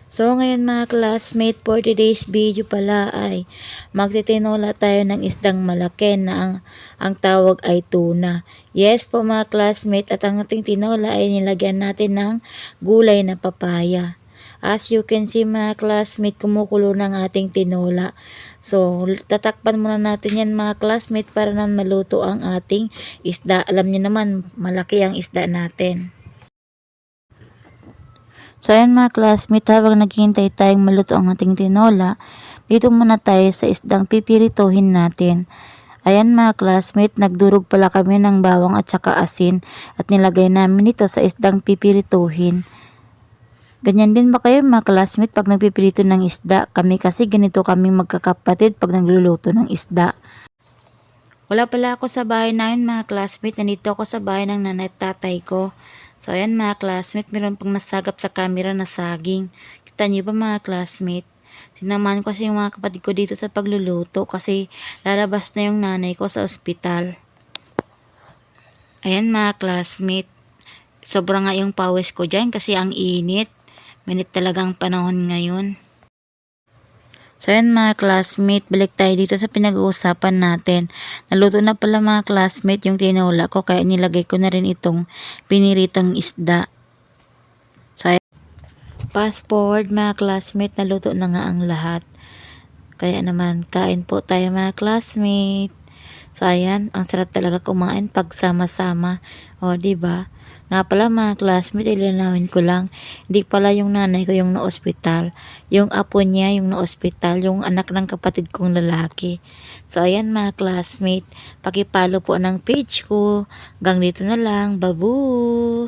So, ngayon mga classmate, for today's video pala ay magtitinola tayo ng isdang malaki na ang tawag ay tuna. Yes po mga classmate, at ang ating tinola ay nilagyan natin ng gulay na papaya. As you can see mga classmate, kumukulo ng ating tinola. So, tatakpan muna natin yan mga classmate para na maluto ang ating isda. Alam niyo naman, malaki ang isda natin. So ayan mga classmate, habang naghihintay tayong maluto ang ating tinola, dito muna tayo sa isdang pipirituhin natin. Ayan mga classmate, nagdurog pala kami ng bawang at saka asin at nilagay namin ito sa isdang pipirituhin. Ganyan din ba kayo mga classmate pag nagpipirito ng isda? Kami kasi ganito kami magkakapatid pag nagluluto ng isda. Wala pala ako sa bahay namin mga classmate, nandito ako sa bahay ng nanay at tatay ko. So ayan mga classmate, meron pang nasagap sa camera na saging. Kita niyo ba mga classmate? Sinamahan ko kasi yung mga kapatid ko dito sa pagluluto kasi lalabas na yung nanay ko sa ospital. Ayan mga classmate, sobrang nga yung pawis ko dyan kasi ang init. Minit talaga ang panahon ngayon. So ayan mga classmate, balik tayo dito sa pinag-uusapan natin. Naluto na pala mga classmate yung tinola ko, kaya nilagay ko na rin itong piniritang isda. So ayan, fast forward mga classmate, naluto na nga ang lahat. Kaya naman, kain po tayo mga classmate. So ayan, ang sarap talaga kumain pag sama-sama. O diba? Nga pala mga classmate, ilinawin ko lang, hindi pala yung nanay ko yung na-ospital. Yung apo niya yung na-ospital, yung anak ng kapatid kong lalaki. So ayan mga classmate, pakipalo po ng page ko. Hanggang dito na lang, babu!